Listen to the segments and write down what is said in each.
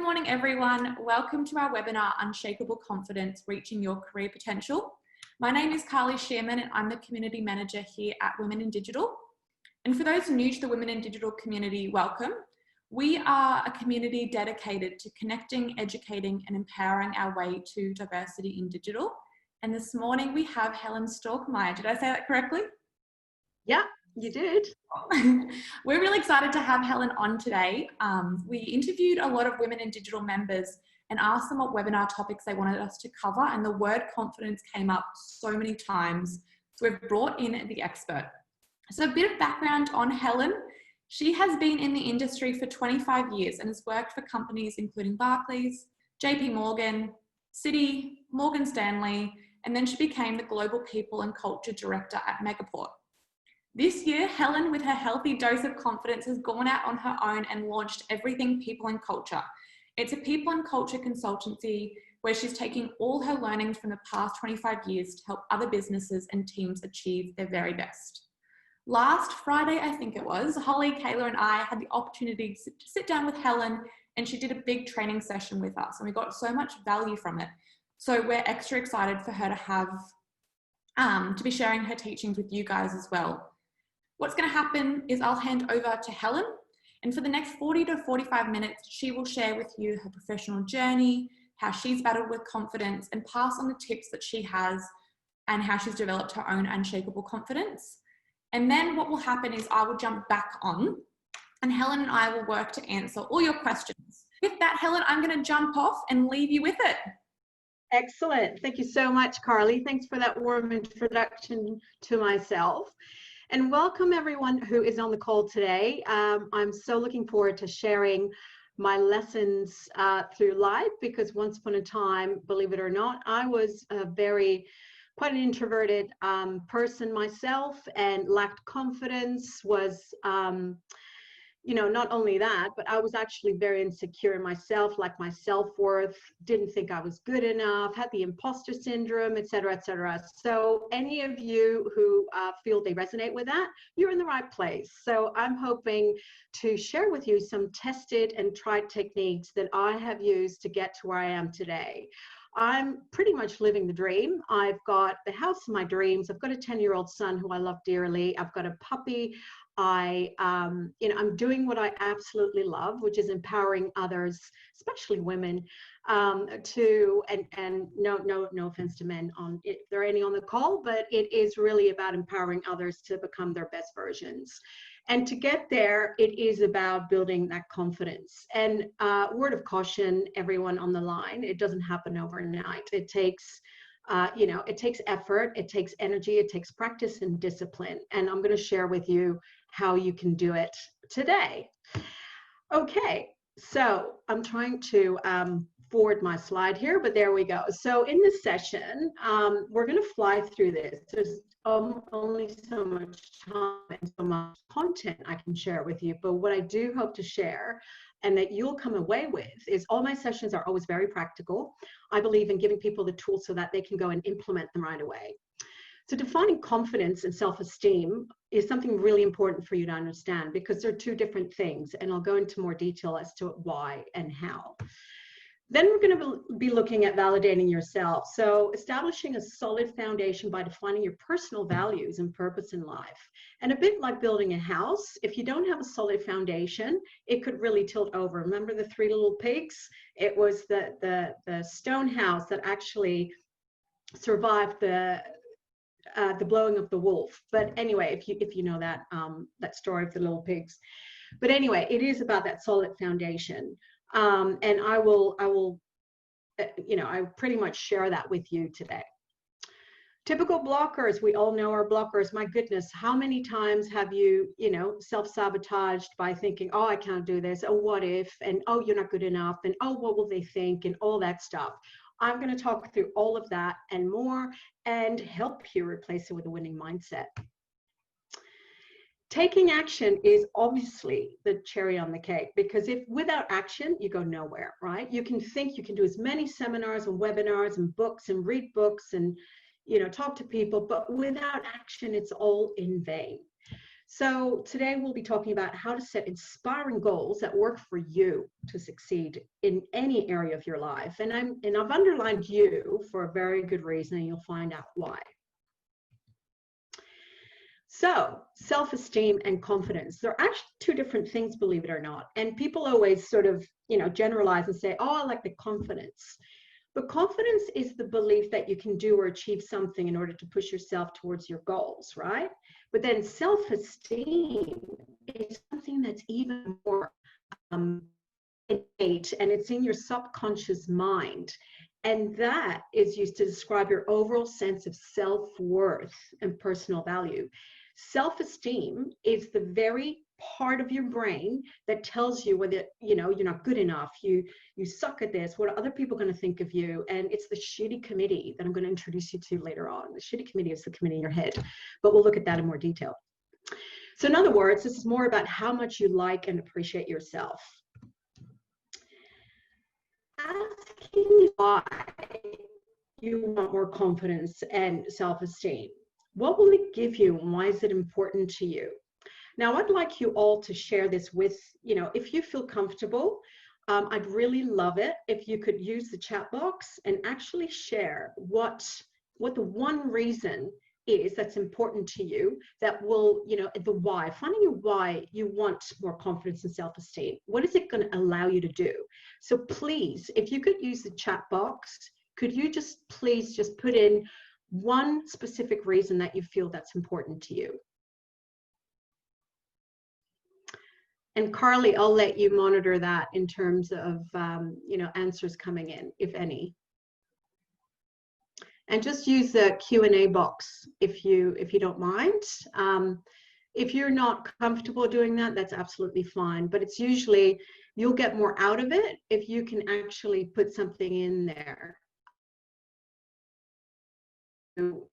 morning, everyone. Welcome to our webinar, Unshakable Confidence, Reaching Your Career Potential. My name is Carly Shearman and I'm the Community Manager here at Women in Digital. And for those new to the Women in Digital community, welcome. We are a community dedicated to connecting, educating and empowering our way to diversity in digital. And this morning we have Helen Storkmeyer. Did I say that correctly? Yeah, you did. We're really excited to have Helen on today. We interviewed a lot of Women in Digital members and asked them what webinar topics they wanted us to cover, and the word confidence came up so many times. So we've brought in the expert. So a bit of background on Helen. She has been in the industry for 25 years and has worked for companies including Barclays, JP Morgan, Citi, Morgan Stanley, and then she became the Global People and Culture Director at Megaport. This year, Helen, with her healthy dose of confidence, has gone out on her own and launched Everything People and Culture. It's a people and culture consultancy where she's taking all her learnings from the past 25 years to help other businesses and teams achieve their very best. Last Friday, I think it was, Holly, Kayla and I had the opportunity to sit down with Helen, and she did a big training session with us and we got so much value from it. So we're extra excited for her to have, to be sharing her teachings with you guys as well. What's going to happen is I'll hand over to Helen, and for the next 40 to 45 minutes, she will share with you her professional journey, how she's battled with confidence, and pass on the tips that she has and how she's developed her own unshakable confidence. And then what will happen is I will jump back on, and Helen and I will work to answer all your questions. With that, Helen, I'm going to jump off and leave you with it. Excellent. Thank you so much, Carly. Thanks for that warm introduction to myself. And welcome everyone who is on the call today. I'm so looking forward to sharing my lessons through life, because once upon a time, believe it or not, I was quite an introverted person myself and lacked confidence, was, not only that, but I was actually very insecure in myself, like my self-worth, didn't think I was good enough, had the imposter syndrome, et cetera, et cetera. So any of you who feel they resonate with that, you're in the right place. So I'm hoping to share with you some tested and tried techniques that I have used to get to where I am today. I'm pretty much living the dream. I've got the house of my dreams. I've got a 10-year-old son who I love dearly. I've got a puppy. I'm doing what I absolutely love, which is empowering others, especially women, and no offense to men if there are any on the call, but it is really about empowering others to become their best versions. And to get there, it is about building that confidence. And word of caution, everyone on the line, it doesn't happen overnight. It takes it takes effort, it takes energy, it takes practice and discipline. And I'm going to share with you how you can do it today. Okay, so I'm trying to forward my slide here, but there we go. So in this session, we're going to fly through this. There's only so much time and so much content I can share with you, but what I do hope to share and that you'll come away with is all my sessions are always very practical. I believe in giving people the tools so that they can go and implement them right away. So defining confidence and self-esteem is something really important for you to understand, because they're two different things, and I'll go into more detail as to why and how. Then we're going to be looking at validating yourself. So establishing a solid foundation by defining your personal values and purpose in life. And a bit like building a house, if you don't have a solid foundation, it could really tilt over. Remember the three little pigs? It was the stone house that actually survived the blowing of the wolf. But anyway, if you know that that story of the little pigs. But anyway, it is about that solid foundation. And I pretty much share that with you today. Typical blockers, we all know our blockers. My goodness, how many times have you, self-sabotaged by thinking, oh, I can't do this, oh, what if, and oh, you're not good enough, and oh, what will they think, and all that stuff. I'm going to talk through all of that and more and help you replace it with a winning mindset. Taking action is obviously the cherry on the cake, because if without action, you go nowhere, right? You can think, you can do as many seminars and webinars and books and read books and, talk to people, but without action, it's all in vain. So today we'll be talking about how to set inspiring goals that work for you to succeed in any area of your life. And I've underlined you for a very good reason, and you'll find out why. So self-esteem and confidence, they're actually two different things, believe it or not. And people always sort of, generalize and say, oh, I like the confidence. But confidence is the belief that you can do or achieve something in order to push yourself towards your goals, right? But then self-esteem is something that's even more innate, and it's in your subconscious mind. And that is used to describe your overall sense of self-worth and personal value. Self-esteem is the very part of your brain that tells you whether you're not good enough, you suck at this, what are other people going to think of you. And it's the shitty committee that I'm going to introduce you to later on. The shitty committee is the committee in your head, but we'll look at that in more detail. So in other words, this is more about how much you like and appreciate yourself. Asking why you want more confidence and self-esteem. What will it give you, and why is it important to you? Now, I'd like you all to share this with, if you feel comfortable, I'd really love it if you could use the chat box and actually share what the one reason is that's important to you, that will, the why, finding your why you want more confidence and self-esteem. What is it going to allow you to do? So please, if you could use the chat box, could you please put in one specific reason that you feel that's important to you? And Carly, I'll let you monitor that in terms of, answers coming in, if any. And just use the Q&A box if you don't mind. If you're not comfortable doing that, that's absolutely fine. But it's usually, you'll get more out of it if you can actually put something in there. So,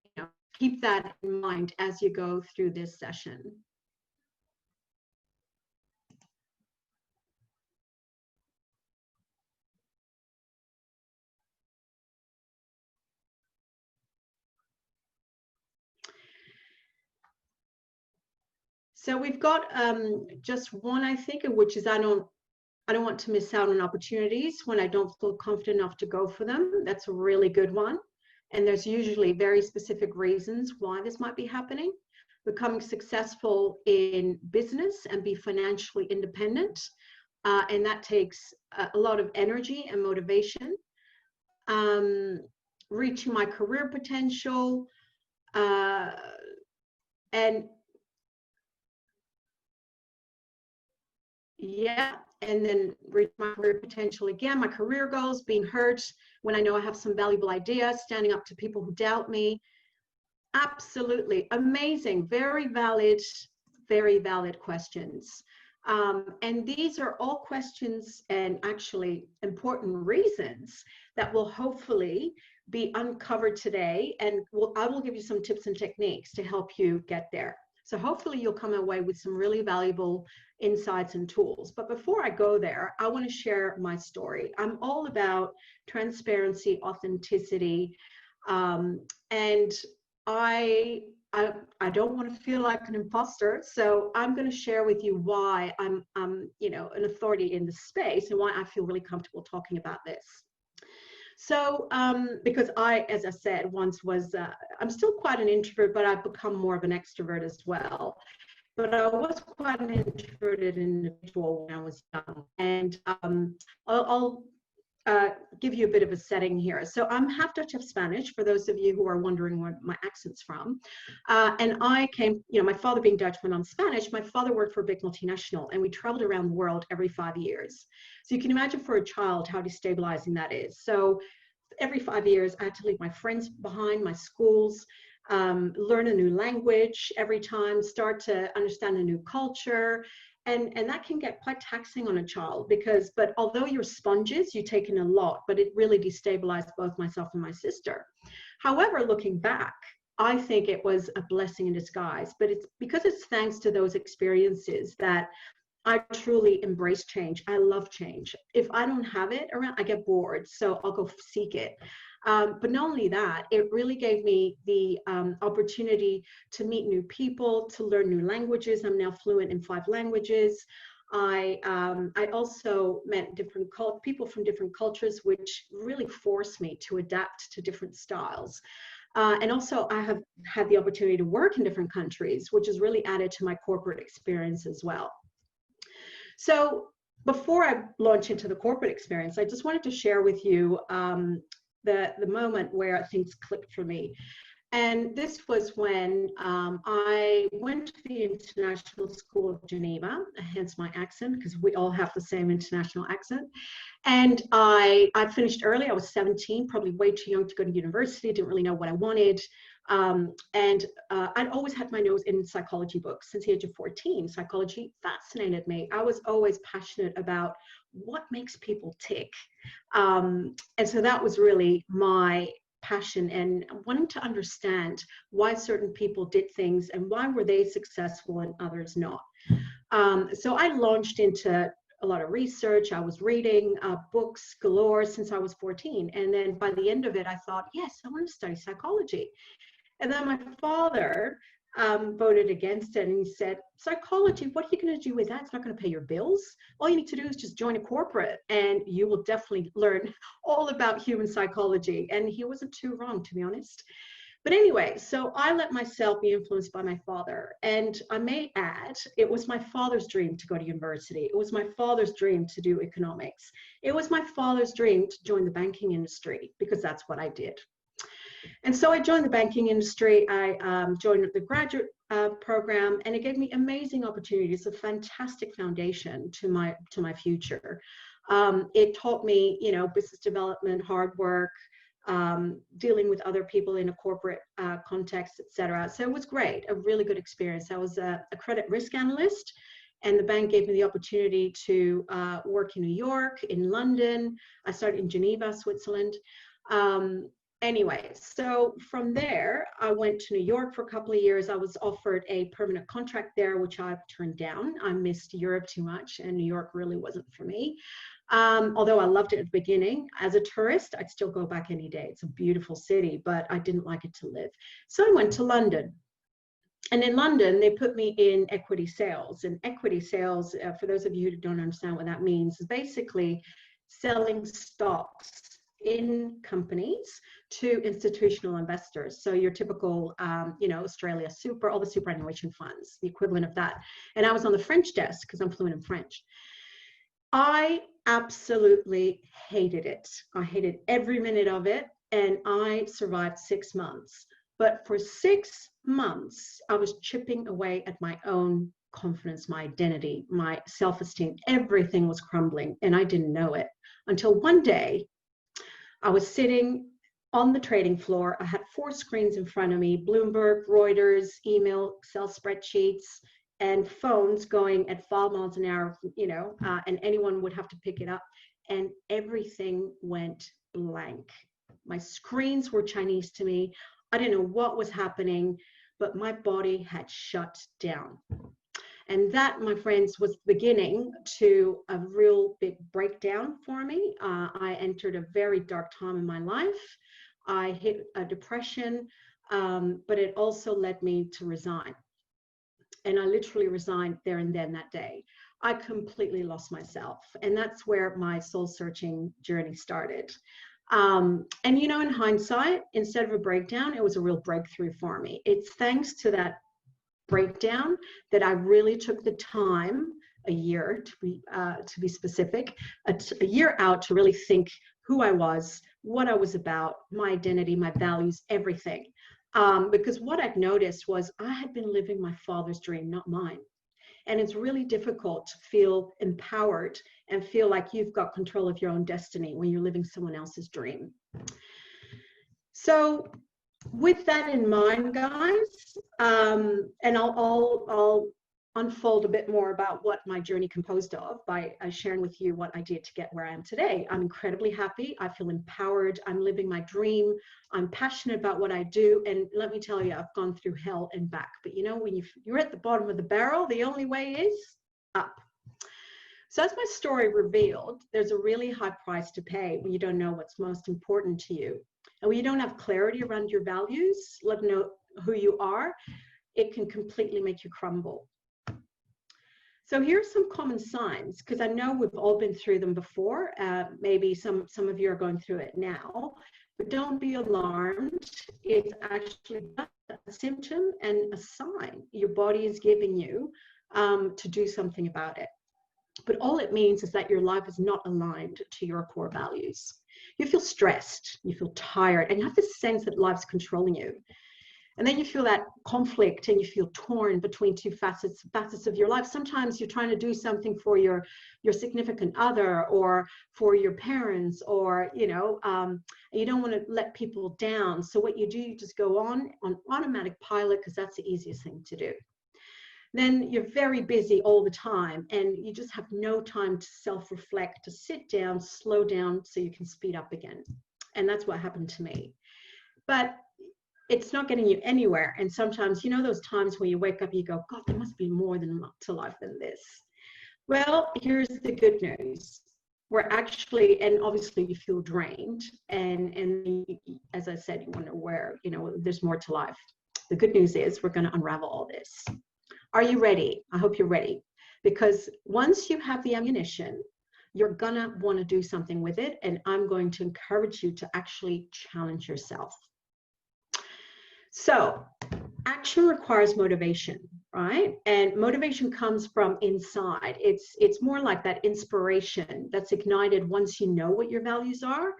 keep that in mind as you go through this session. So we've got just one, I think, which is I don't want to miss out on opportunities when I don't feel confident enough to go for them. That's a really good one. And there's usually very specific reasons why this might be happening. Becoming successful in business and be financially independent. And that takes a lot of energy and motivation. Reaching my career potential. And then reach my career potential again, my career goals, being heard when I know I have some valuable ideas, standing up to people who doubt me. Absolutely amazing, very valid questions. And these are all questions and actually important reasons that will hopefully be uncovered today. And I will give you some tips and techniques to help you get there. So hopefully you'll come away with some really valuable insights and tools. But before I go there, I want to share my story. I'm all about transparency, authenticity, and I don't want to feel like an imposter. So I'm going to share with you why I'm an authority in the space and why I feel really comfortable talking about this. So, because as I said, once was, I'm still quite an introvert, but I've become more of an extrovert as well. But I was quite an introverted individual when I was young. And I'll give you a bit of a setting here. So I'm half Dutch, half Spanish, for those of you who are wondering where my accent's from. And I came, my father being Dutch, my mom's Spanish, my father worked for a big multinational, and we traveled around the world every 5 years. So you can imagine for a child how destabilizing that is. So every 5 years, I had to leave my friends behind, my schools, learn a new language every time, start to understand a new culture. And that can get quite taxing on a child but although you're sponges, you take in a lot, but it really destabilized both myself and my sister. However, looking back, I think it was a blessing in disguise, but it's because it's thanks to those experiences that I truly embrace change. I love change. If I don't have it around, I get bored. So I'll go seek it. But not only that, it really gave me the opportunity to meet new people, to learn new languages. I'm now fluent in 5 languages. I also met different people from different cultures, which really forced me to adapt to different styles. And also, I have had the opportunity to work in different countries, which has really added to my corporate experience as well. So before I launch into the corporate experience, I just wanted to share with you the moment where things clicked for me. And this was when I went to the International School of Geneva, hence my accent, because we all have the same international accent. And I finished early. I was 17, probably way too young to go to university, didn't really know what I wanted. I'd always had my nose in psychology books since the age of 14. Psychology fascinated me. I was always passionate about what makes people tick. And so that was really my passion, and wanting to understand why certain people did things and why were they successful and others not. So I launched into a lot of research. I was reading books galore since I was 14. And then by the end of it, I thought, yes, I want to study psychology. And then my father voted against it, and he said, psychology, what are you going to do with that? It's not going to pay your bills. All you need to do is just join a corporate and you will definitely learn all about human psychology. And he wasn't too wrong, to be honest. But anyway, so I let myself be influenced by my father. And I may add, it was my father's dream to go to university. It was my father's dream to do economics. It was my father's dream to join the banking industry, because that's what I did. And so I joined the banking industry. I joined the graduate program, and it gave me amazing opportunities, a fantastic foundation to my future. It taught me, business development, hard work, dealing with other people in a corporate context, etc. So it was great, a really good experience. I was a credit risk analyst, and the bank gave me the opportunity to work in New York, in London. I started in Geneva, Switzerland. Anyway, so from there, I went to New York for a couple of years. I was offered a permanent contract there, which I turned down. I missed Europe too much, and New York really wasn't for me. Although I loved it at the beginning. As a tourist, I'd still go back any day. It's a beautiful city, but I didn't like it to live. So I went to London. And in London, they put me in equity sales. And equity sales, for those of you who don't understand what that means, is basically selling stocks in companies to institutional investors. So your typical, Australia Super, all the superannuation funds, the equivalent of that. And I was on the French desk because I'm fluent in French. I absolutely hated it. I hated every minute of it. And I survived 6 months. But for 6 months, I was chipping away at my own confidence, my identity, my self-esteem. Everything was crumbling, and I didn't know it until one day I was sitting on the trading floor. I had 4 screens in front of me, Bloomberg, Reuters, email, Excel spreadsheets, and phones going at 5 miles an hour, and anyone would have to pick it up. And everything went blank. My screens were Chinese to me. I didn't know what was happening, but my body had shut down. And that, my friends, was beginning to a real big breakdown for me. I entered a very dark time in my life. I hit a depression, but it also led me to resign. And I literally resigned there and then that day. I completely lost myself. And that's where my soul-searching journey started. And in hindsight, instead of a breakdown, it was a real breakthrough for me. It's thanks to that breakdown that I really took the time, a year to be specific, a year out to really think who I was, what I was about, my identity, my values, everything. Because what I'd noticed was I had been living my father's dream, not mine. And it's really difficult to feel empowered and feel like you've got control of your own destiny when you're living someone else's dream. So with that in mind, guys, and I'll unfold a bit more about what my journey composed of by sharing with you what I did to get where I am today. I'm incredibly happy. I feel empowered. I'm living my dream. I'm passionate about what I do. And let me tell you, I've gone through hell and back. But when you're at the bottom of the barrel, the only way is up. So as my story revealed, there's a really high price to pay when you don't know what's most important to you. And when you don't have clarity around your values, let them know who you are, it can completely make you crumble. So here's some common signs, because I know we've all been through them before. Maybe some of you are going through it now, but don't be alarmed. It's actually a symptom and a sign your body is giving you to do something about it. But all it means is that your life is not aligned to your core values. You feel stressed, you feel tired, and you have this sense that life's controlling you. And then you feel that conflict and you feel torn between two facets of your life. Sometimes you're trying to do something for your significant other or for your parents, or, you don't want to let people down. So what you do, you just go on automatic pilot, because that's the easiest thing to do. Then you're very busy all the time and you just have no time to self-reflect, to sit down, slow down so you can speed up again. And that's what happened to me. But it's not getting you anywhere. And sometimes, those times when you wake up, you go, God, there must be more to life than this. Well, here's the good news. We're actually, and obviously you feel drained. And as I said, you wonder where, there's more to life. The good news is we're going to unravel all this. Are you ready? I hope you're ready. Because once you have the ammunition, you're going to want to do something with it. And I'm going to encourage you to actually challenge yourself. So action requires motivation, right? And motivation comes from inside. It's more like that inspiration that's ignited once you know what your values are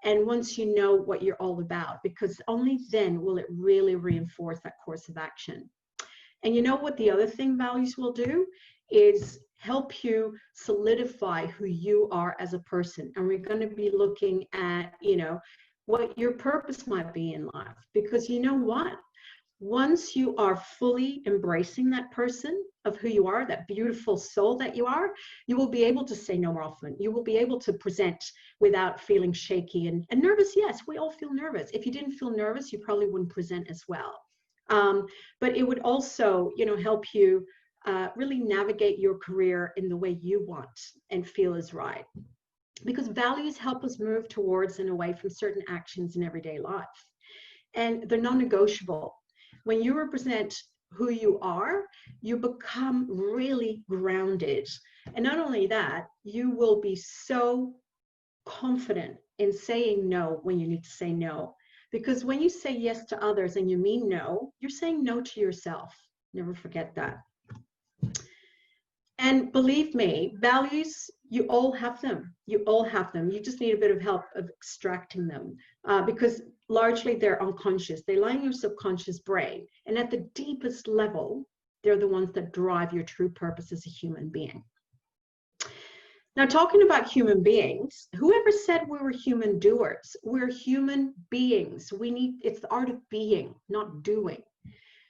and once you know what you're all about, because only then will it really reinforce that course of action. And you know what the other thing values will do is help you solidify who you are as a person. And we're going to be looking at, what your purpose might be in life. Because you know what? Once you are fully embracing that person of who you are, that beautiful soul that you are, you will be able to say no more often. You will be able to present without feeling shaky and nervous. Yes, we all feel nervous. If you didn't feel nervous, you probably wouldn't present as well. But it would also, help you really navigate your career in the way you want and feel is right. Because values help us move towards and away from certain actions in everyday life. And they're non-negotiable. When you represent who you are, you become really grounded. And not only that, you will be so confident in saying no when you need to say no. Because when you say yes to others and you mean no, you're saying no to yourself. Never forget that. And believe me, values, you all have them. You all have them. You just need a bit of help of extracting them because largely they're unconscious. They lie in your subconscious brain. And at the deepest level, they're the ones that drive your true purpose as a human being. Now, talking about human beings, whoever said we were human doers? We're human beings. It's the art of being, not doing.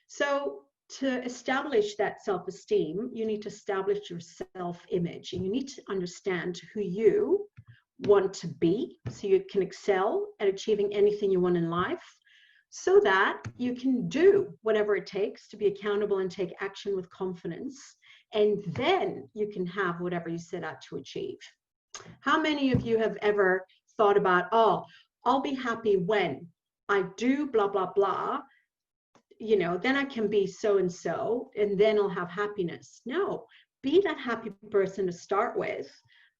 So to establish that self-esteem, you need to establish your self-image, and you need to understand who you want to be so you can excel at achieving anything you want in life, so that you can do whatever it takes to be accountable and take action with confidence, and then you can have whatever you set out to achieve. How many of you have ever thought about, oh, I'll be happy when I do blah, blah, blah, then I can be so-and-so, and then I'll have happiness. No, be that happy person to start with,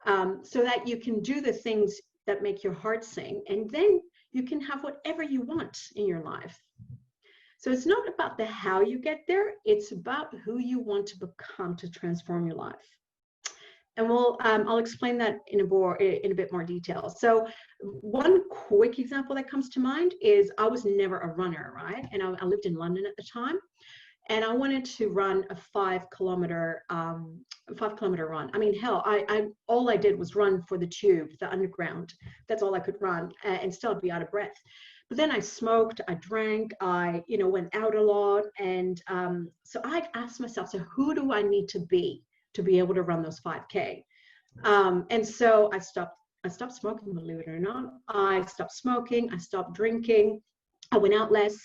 so that you can do the things that make your heart sing, and then you can have whatever you want in your life. So it's not about the how you get there, it's about who you want to become to transform your life. And I'll explain that in a bit more detail. So one quick example that comes to mind is I was never a runner, right? And I lived in London at the time, and I wanted to run a 5-kilometer run. I mean, hell, all I did was run for the tube, the underground. That's all I could run, and still I'd be out of breath. But then I smoked, I drank, I went out a lot, and so I asked myself, so who do I need to be able to run those 5K? And so I stopped smoking, believe it or not. I stopped smoking, I stopped drinking, I went out less,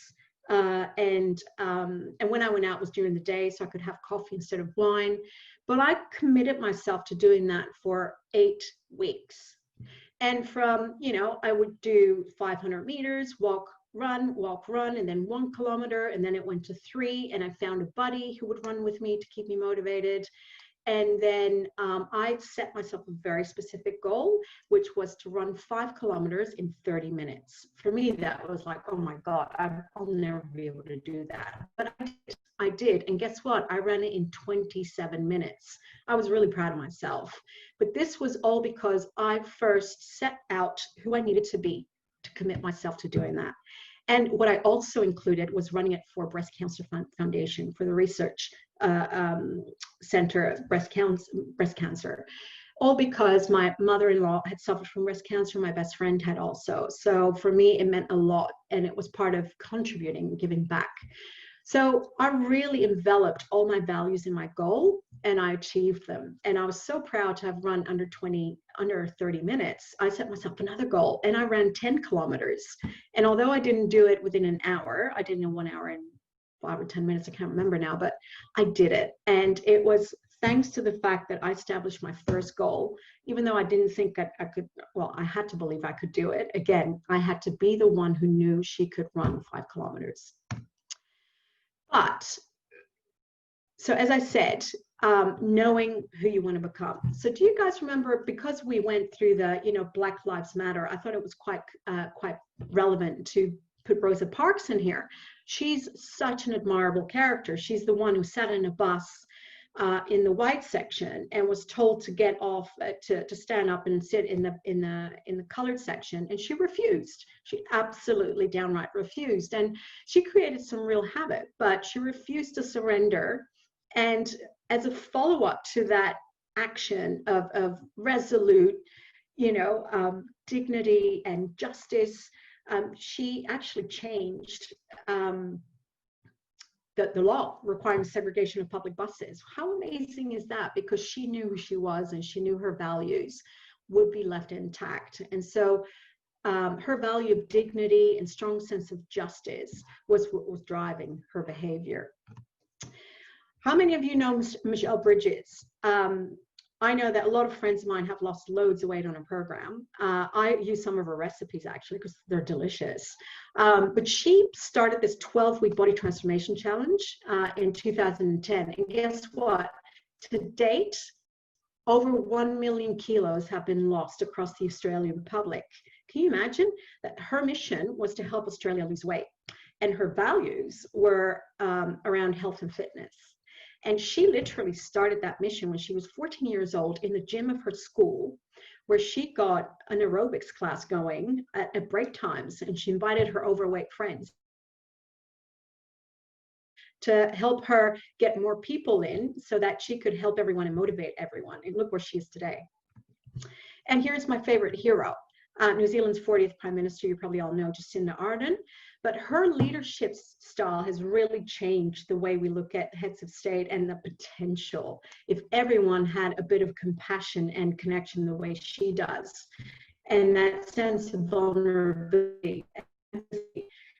and when I went out was during the day, so I could have coffee instead of wine. But I committed myself to doing that for 8 weeks. And from, I would do 500 meters, walk, run, and then 1 kilometer. And then it went to 3. And I found a buddy who would run with me to keep me motivated. And then I set myself a very specific goal, which was to run 5 kilometers in 30 minutes. For me, that was like, oh my God, I'll never be able to do that. But I did. And guess what? I ran it in 27 minutes. I was really proud of myself. But this was all because I first set out who I needed to be to commit myself to doing that. And what I also included was running it for Breast Cancer Foundation, for the research center of breast cancer, all because my mother-in-law had suffered from breast cancer. My best friend had also. So for me, it meant a lot, and it was part of contributing, giving back. So I really enveloped all my values in my goal, and I achieved them. And I was so proud to have run under 30 minutes. I set myself another goal, and I ran 10 kilometers. And although I didn't do it within an hour, I did it in 1 hour and 5 or 10 minutes, I can't remember now, but I did it. And it was thanks to the fact that I established my first goal, even though I didn't think I could, well, I had to believe I could do it. Again, I had to be the one who knew she could run 5 kilometers. But, so as I said, knowing who you want to become. So do you guys remember, because we went through the, Black Lives Matter, I thought it was quite relevant to put Rosa Parks in here. She's such an admirable character. She's the one who sat in a bus in the white section and was told to get off, to stand up and sit in the colored section, and she refused. She absolutely downright refused, and she created some real havoc, but she refused to surrender. And as a follow-up to that action of resolute, dignity and justice, she actually changed the law requiring segregation of public buses. How amazing is that? Because she knew who she was, and she knew her values would be left intact. And so her value of dignity and strong sense of justice was what was driving her behavior. How many of you know Michelle Bridges? I know that a lot of friends of mine have lost loads of weight on her program. I use some of her recipes actually because they're delicious. But she started this 12-week body transformation challenge in 2010. And guess what? To date, over 1 million kilos have been lost across the Australian Republic. Can you imagine that her mission was to help Australia lose weight? And her values were around health and fitness. And she literally started that mission when she was 14 years old in the gym of her school, where she got an aerobics class going at break times. And she invited her overweight friends to help her get more people in so that she could help everyone and motivate everyone. And look where she is today. And here's my favorite hero, New Zealand's 40th Prime Minister. You probably all know Jacinda Ardern. But her leadership style has really changed the way we look at heads of state and the potential. If everyone had a bit of compassion and connection the way she does, and that sense of vulnerability,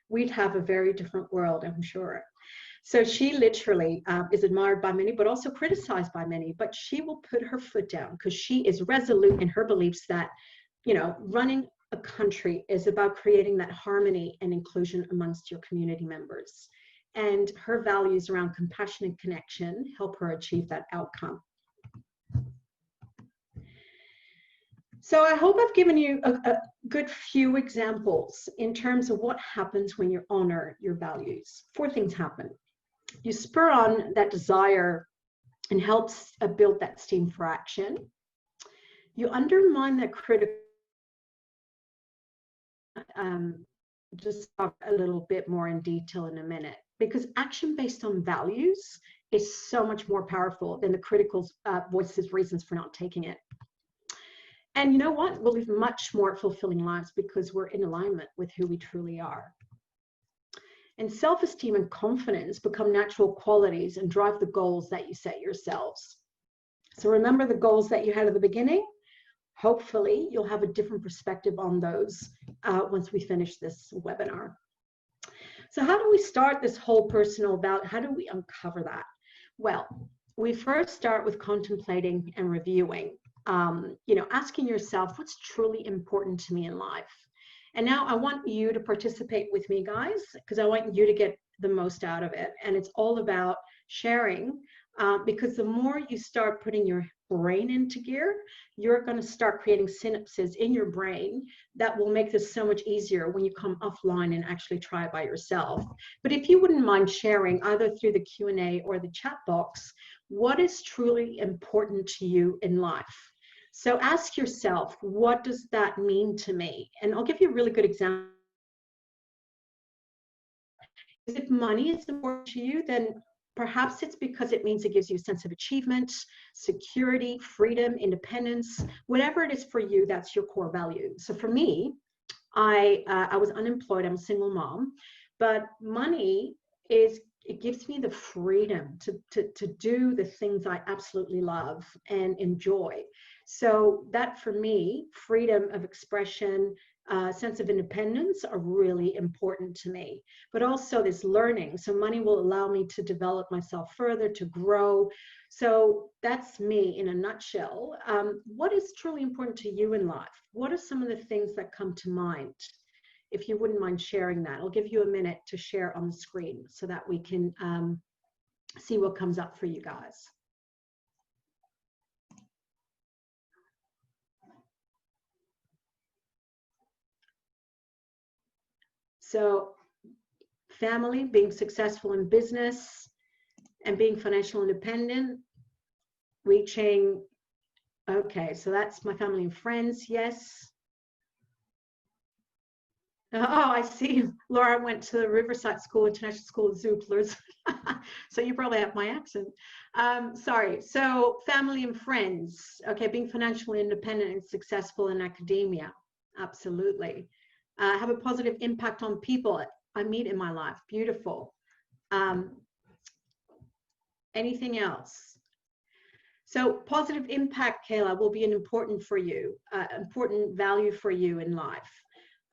we'd have a very different world, I'm sure. So she literally is admired by many, but also criticized by many. But she will put her foot down because she is resolute in her beliefs that, running a country is about creating that harmony and inclusion amongst your community members. And her values around compassion and connection help her achieve that outcome. So I hope I've given you a good few examples in terms of what happens when you honor your values. 4 things happen. You spur on that desire and helps build that steam for action. You undermine that critical. Just talk a little bit more in detail in a minute, because action based on values is so much more powerful than the critical voices, reasons for not taking it. And you know what? We'll live much more fulfilling lives because we're in alignment with who we truly are. And self-esteem and confidence become natural qualities and drive the goals that you set yourselves. So remember the goals that you had at the beginning? Hopefully you'll have a different perspective on those once we finish this webinar. So how do we start this whole personal about, how do we uncover that? Well, we first start with contemplating and reviewing, you know, asking yourself what's truly important to me in life. And now I want you to participate with me, guys, because I want you to get the most out of it. And it's all about sharing, because the more you start putting your brain into gear, you're going to start creating synapses in your brain that will make this so much easier when you come offline and actually try it by yourself. But if you wouldn't mind sharing either through the Q&A or the chat box, what is truly important to you in life? So ask yourself, what does that mean to me? And I'll give you a really good example. If money is important to you, then perhaps it's because it means it gives you a sense of achievement, security, freedom, independence, whatever it is for you, that's your core value. So for me, I was unemployed, I'm a single mom, but money it gives me the freedom to do the things I absolutely love and enjoy. So that for me, freedom of expression, sense of independence are really important to me. But also this learning. So money will allow me to develop myself further, to grow. So that's me in a nutshell. What is truly important to you in life? What are some of the things that come to mind? If you wouldn't mind sharing that, I'll give you a minute to share on the screen so that we can see what comes up for you guys. So family, being successful in business and being financial independent, reaching, okay, so that's my family and friends, yes. Oh, I see. Laura went to the Riverside School, International School of Zooplers. So you probably have my accent. Sorry. So family and friends. Okay, being financially independent and successful in academia. Absolutely. Have a positive impact on people I meet in my life. Beautiful. Anything else? So positive impact, Kayla, will be an important for you, important value for you in life.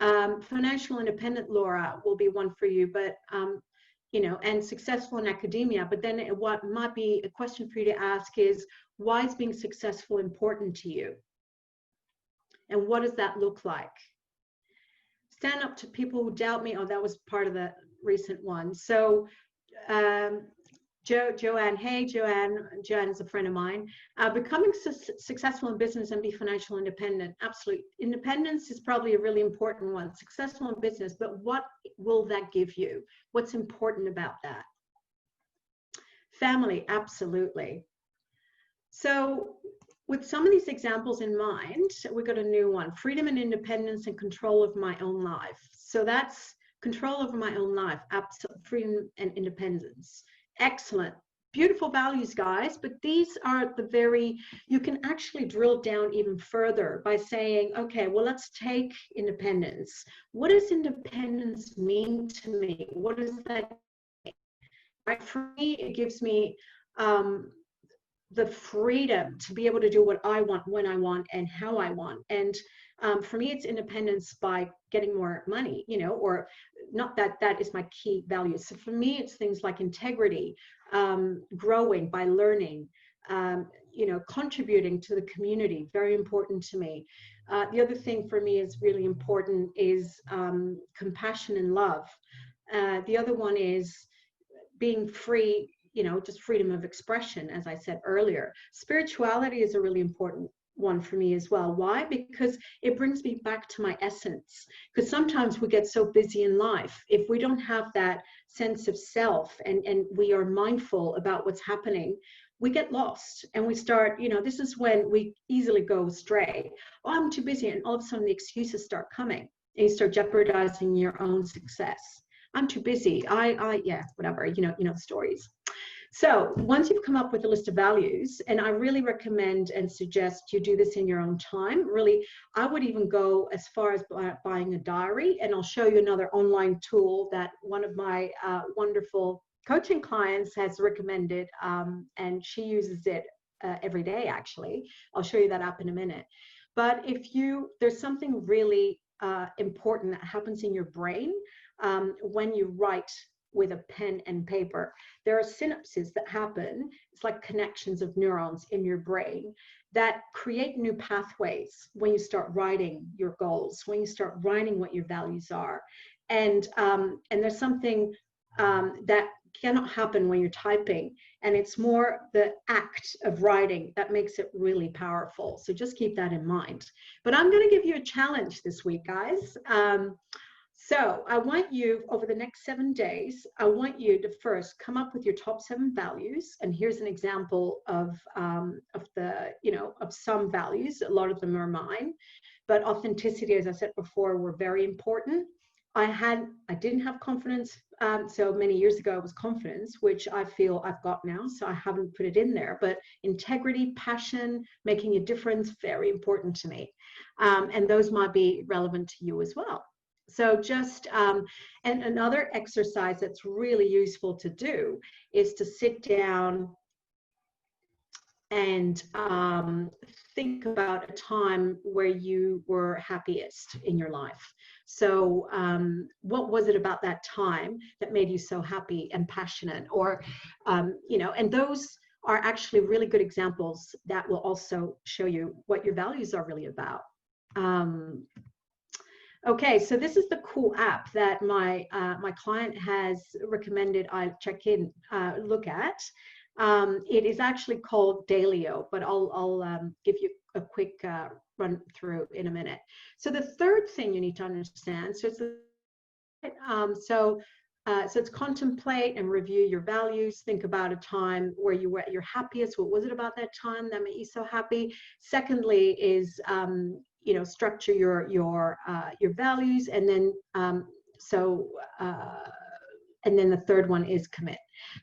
Financial independent, Laura, will be one for you, but you know, and successful in academia. But then what might be a question for you to ask is, why is being successful important to you? And what does that look like? Stand up to people who doubt me. Oh, that was part of the recent one. So Joanne, hey, Joanne's a friend of mine. Becoming successful in business and be financial independent. Absolutely. Independence is probably a really important one. Successful in business, but what will that give you? What's important about that? Family, absolutely. So with some of these examples in mind, we got a new one. Freedom and independence and control of my own life. So that's control over my own life, freedom and independence. Excellent. Beautiful values, guys, but these are the very, you can actually drill down even further by saying, okay, well, let's take independence. What does independence mean to me? What does that mean? Right? For me, it gives me the freedom to be able to do what I want, when I want, and how I want. And for me, it's independence by getting more money, you know, or not that that is my key value. So for me, it's things like integrity, growing by learning, you know, contributing to the community, very important to me. The other thing for me is really important is compassion and love. The other one is being free, you know, just freedom of expression, as I said earlier. Spirituality is a really important one for me as well. Why? Because it brings me back to my essence. Because sometimes we get so busy in life, if we don't have that sense of self and we are mindful about what's happening, we get lost and we start, you know, this is when we easily go astray. Oh, I'm too busy. And all of a sudden the excuses start coming and you start jeopardizing your own success. I'm too busy. Yeah, whatever, you know the stories. So once you've come up with a list of values, and I really recommend and suggest you do this in your own time, really, I would even go as far as buying a diary, and I'll show you another online tool that one of my wonderful coaching clients has recommended, and she uses it every day, actually. I'll show you that up in a minute. But if there's something really important that happens in your brain when you write with a pen and paper. There are synapses that happen. It's like connections of neurons in your brain that create new pathways when you start writing your goals, when you start writing what your values are. And there's something that cannot happen when you're typing. And it's more the act of writing that makes it really powerful. So just keep that in mind. But I'm going to give you a challenge this week, guys. So I want you, over the next 7 days, I want you to first come up with your top 7 values. And here's an example of some values. A lot of them are mine, but authenticity, as I said before, were very important. I didn't have confidence. So many years ago, it was confidence, which I feel I've got now. So I haven't put it in there, but integrity, passion, making a difference, very important to me. And those might be relevant to you as well. So just, and another exercise that's really useful to do is to sit down and think about a time where you were happiest in your life. So what was it about that time that made you so happy and passionate? Or, and those are actually really good examples that will also show you what your values are really about. Okay, so this is the cool app that my client has recommended I look at. It is actually called Dailyo, but I'll give you a quick run through in a minute. So the third thing you need to understand, so it's contemplate and review your values. Think about a time where you were at your happiest. What was it about that time that made you so happy? Secondly is structure your values, and then and then the third one is commit.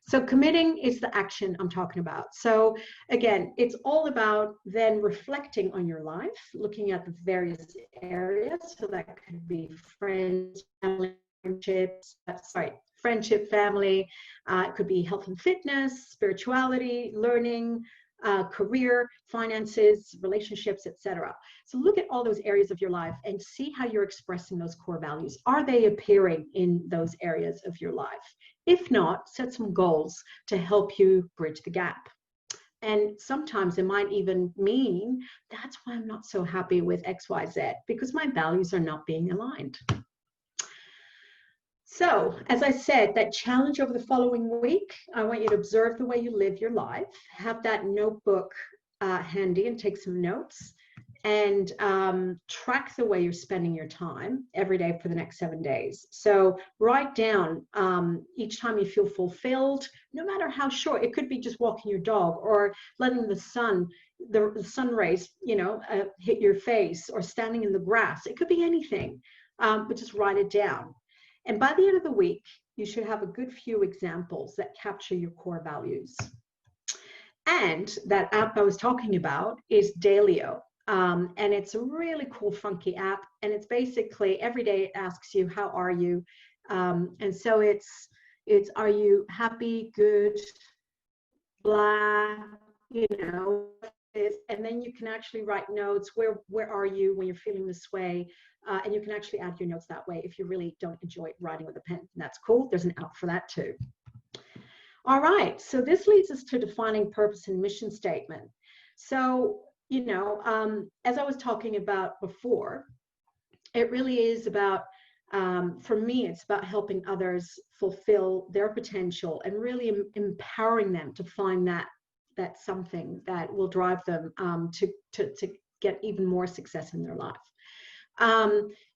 So committing is the action I'm talking about. So again, it's all about then reflecting on your life, looking at the various areas. So that could be friends, family, friendship, family. It could be health and fitness, spirituality, learning, career, finances, relationships, etc. So look at all those areas of your life and see how you're expressing those core values. Are they appearing in those areas of your life? If not, set some goals to help you bridge the gap. And sometimes it might even mean that's why I'm not so happy with XYZ, because my values are not being aligned. So, as I said, that challenge over the following week, I want you to observe the way you live your life, have that notebook handy and take some notes, and track the way you're spending your time every day for the next 7 days. So write down each time you feel fulfilled, no matter how short. It could be just walking your dog, or letting the sun rays, hit your face, or standing in the grass. It could be anything, but just write it down. And by the end of the week, you should have a good few examples that capture your core values. And that app I was talking about is Dailyo. And it's a really cool, funky app. And it's basically every day it asks you, how are you? And so it's are you happy, good, blah, and then you can actually write notes. Where are you when you're feeling this way? And you can actually add your notes that way if you really don't enjoy writing with a pen. And that's cool. There's an app for that too. All right. So this leads us to defining purpose and mission statement. So, as I was talking about before, it really is about, for me, it's about helping others fulfill their potential and really empowering them to find that something that will drive them to get even more success in their life.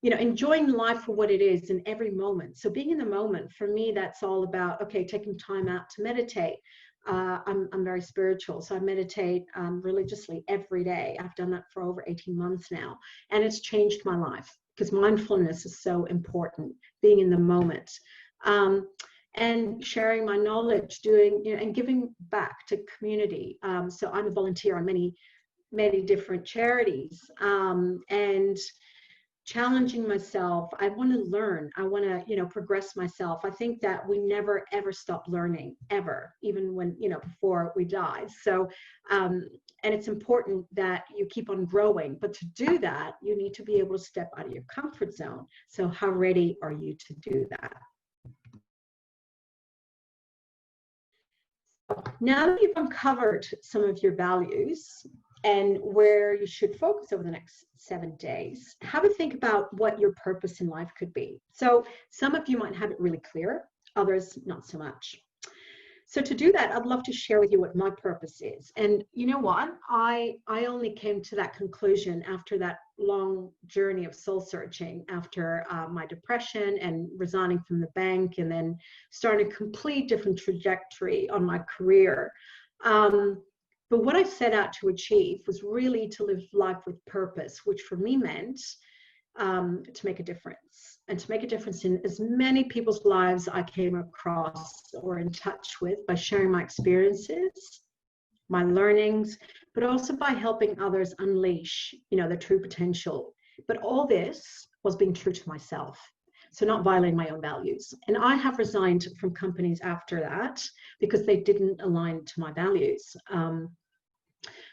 Enjoying life for what it is in every moment. So being in the moment, for me, that's all about, okay, taking time out to meditate. I'm very spiritual, so I meditate religiously every day. I've done that for over 18 months now, and it's changed my life because mindfulness is so important, being in the moment. And sharing my knowledge, doing, and giving back to community. So I'm a volunteer on many different charities, and challenging myself. I want to learn. I want to, progress myself. I think that we never, ever stop learning, ever, even when, before we die. So, and it's important that you keep on growing. But to do that, you need to be able to step out of your comfort zone. So how ready are you to do that? Now that you've uncovered some of your values and where you should focus over the next 7 days, have a think about what your purpose in life could be. So some of you might have it really clear, others not so much. So to do that, I'd love to share with you what my purpose is. And you know what? I only came to that conclusion after that long journey of soul searching, after my depression and resigning from the bank, and then starting a complete different trajectory on my career. But what I set out to achieve was really to live life with purpose, which for me meant to make a difference, and to make a difference in as many people's lives I came across or in touch with by sharing my experiences, my learnings, but also by helping others unleash, their true potential. But all this was being true to myself. So not violating my own values. And I have resigned from companies after that because they didn't align to my values.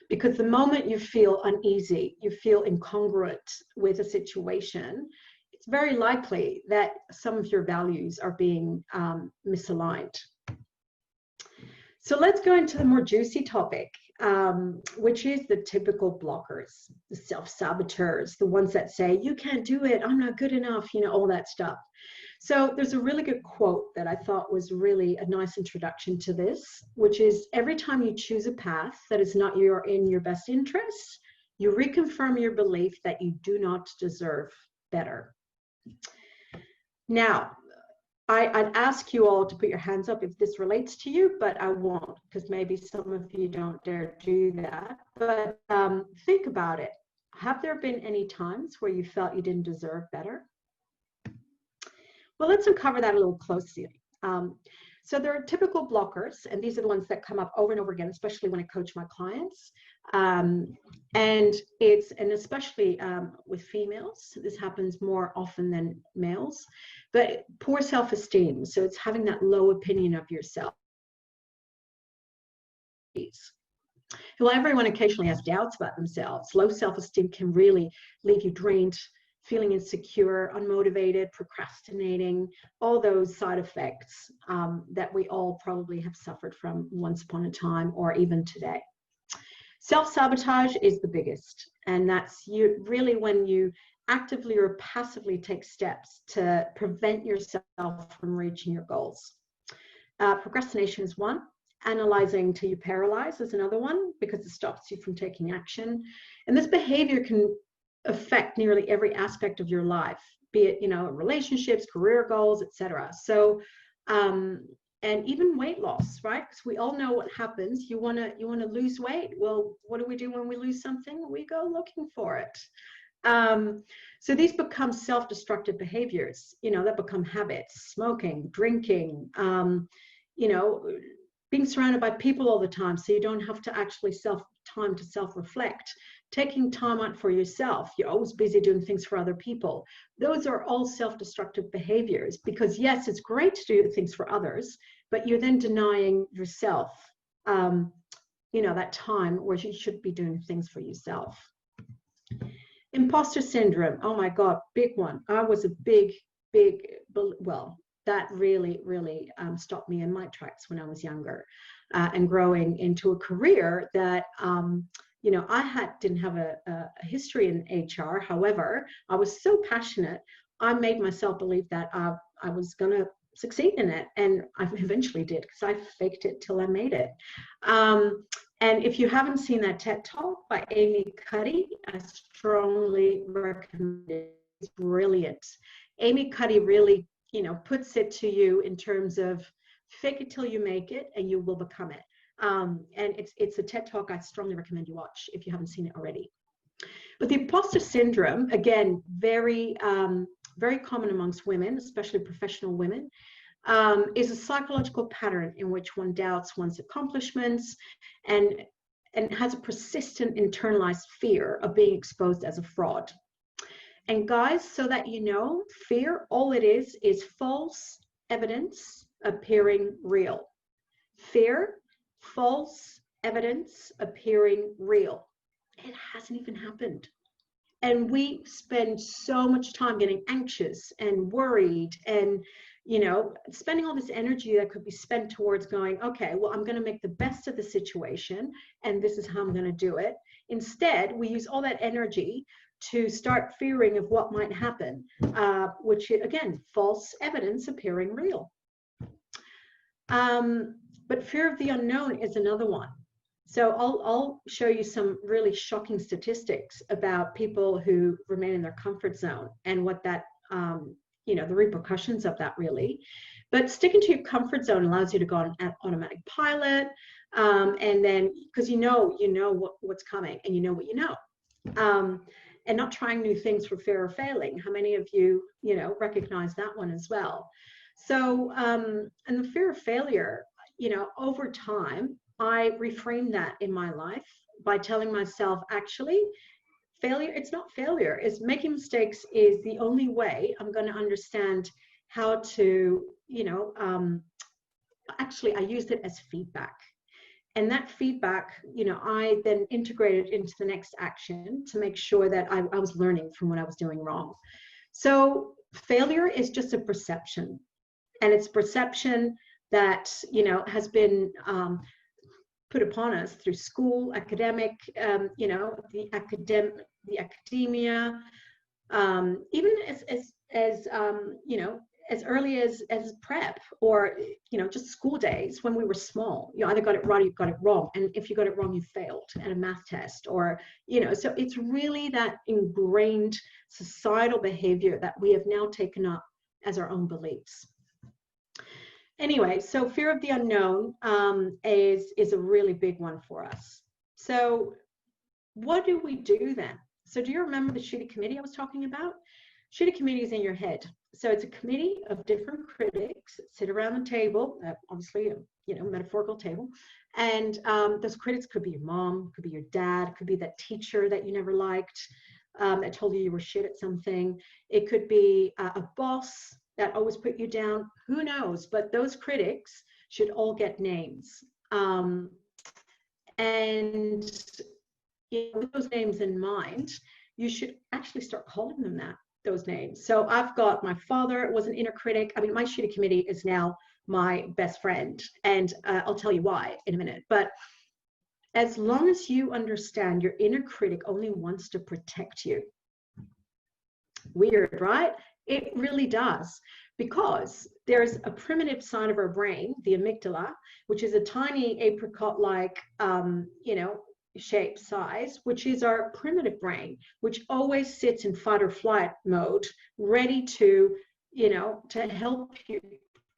Because the moment you feel uneasy, you feel incongruent with a situation, it's very likely that some of your values are being misaligned. So let's go into the more juicy topic, which is the typical blockers, the self-saboteurs, the ones that say, you can't do it, I'm not good enough, all that stuff. So there's a really good quote that I thought was really a nice introduction to this, which is, every time you choose a path that is not in your best interest, you reconfirm your belief that you do not deserve better. Now, I'd ask you all to put your hands up if this relates to you, but I won't, because maybe some of you don't dare do that. But think about it. Have there been any times where you felt you didn't deserve better? Well, let's uncover that a little closely. So there are typical blockers, and these are the ones that come up over and over again, especially when I coach my clients. And especially with females, this happens more often than males, but poor self-esteem. So it's having that low opinion of yourself. Well, everyone occasionally has doubts about themselves. Low self-esteem can really leave you drained, feeling insecure, unmotivated, procrastinating, all those side effects that we all probably have suffered from once upon a time or even today. Self-sabotage is the biggest, and that's really when you actively or passively take steps to prevent yourself from reaching your goals. Procrastination is one. Analyzing till you paralyze is another one, because it stops you from taking action. And this behavior can affect nearly every aspect of your life, be it, relationships, career goals, etc. So, and even weight loss, right? Because we all know what happens. You want to lose weight. Well, what do we do when we lose something? We go looking for it. So these become self-destructive behaviors, that become habits: smoking, drinking, being surrounded by people all the time, so you don't have to actually time to self-reflect, taking time out for yourself. You're always busy doing things for other people. Those are all self-destructive behaviors, because yes, it's great to do things for others, but you're then denying yourself, that time where you should be doing things for yourself. Imposter syndrome. Oh my God, big one. I was a big, that really, really stopped me in my tracks when I was younger, and growing into a career that, I didn't have a history in HR. However, I was so passionate, I made myself believe that I was going to succeed in it. And I eventually did, because I faked it till I made it. And if you haven't seen that TED Talk by Amy Cuddy, I strongly recommend it. It's brilliant. Amy Cuddy really, puts it to you in terms of fake it till you make it, and you will become it. And it's a TED Talk I strongly recommend you watch if you haven't seen it already. But the imposter syndrome, again, very, very common amongst women, especially professional women, is a psychological pattern in which one doubts one's accomplishments and has a persistent internalized fear of being exposed as a fraud. And guys, so that you know, fear, all it is false evidence appearing real. Fear, false evidence appearing real. It hasn't even happened. And we spend so much time getting anxious and worried and, you know, spending all this energy that could be spent towards going, okay, well, I'm going to make the best of the situation, and this is how I'm going to do it. Instead, we use all that energy to start fearing of what might happen, which, again, false evidence appearing real. But fear of the unknown is another one. So I'll show you some really shocking statistics about people who remain in their comfort zone and what that, you know, the repercussions of that really. But sticking to your comfort zone allows you to go on automatic pilot, and then because you know what's coming, and you know what you know, and not trying new things for fear of failing. How many of you, you know, recognize that one as well? So, and the fear of failure, you know, over time, I reframed that in my life by telling myself, actually, failure, it's not failure. It's making mistakes is the only way I'm going to understand how to, you know, actually, I used it as feedback. And that feedback, you know, I then integrated into the next action to make sure that I was learning from what I was doing wrong. So failure is just a perception. And it's perception that, you know, has been put upon us through school, academic, you know, the academia, even as you know, as early as prep, or, you know, just school days when we were small. You either got it right or you got it wrong. And if you got it wrong, you failed at a math test, or, you know, so it's really that ingrained societal behavior that we have now taken up as our own beliefs. Anyway, so fear of the unknown is a really big one for us. So what do we do then? So do you remember the Shitty Committee I was talking about? Shitty Committee is in your head. So it's a committee of different critics that sit around the table, obviously, you know, metaphorical table. And those critics could be your mom, could be your dad, could be that teacher that you never liked, that told you were shit at something. It could be a boss that always put you down. Who knows? But those critics should all get names. And you know, with those names in mind, you should actually start calling them those names. So I've got my father was an inner critic. I mean, my Shitty Committee is now my best friend, and I'll tell you why in a minute. But as long as you understand your inner critic only wants to protect you. Weird, right? It really does, because there's a primitive side of our brain, the amygdala, which is a tiny apricot-like, you know, shape, size, which is our primitive brain, which always sits in fight or flight mode, ready to, you know, to help you,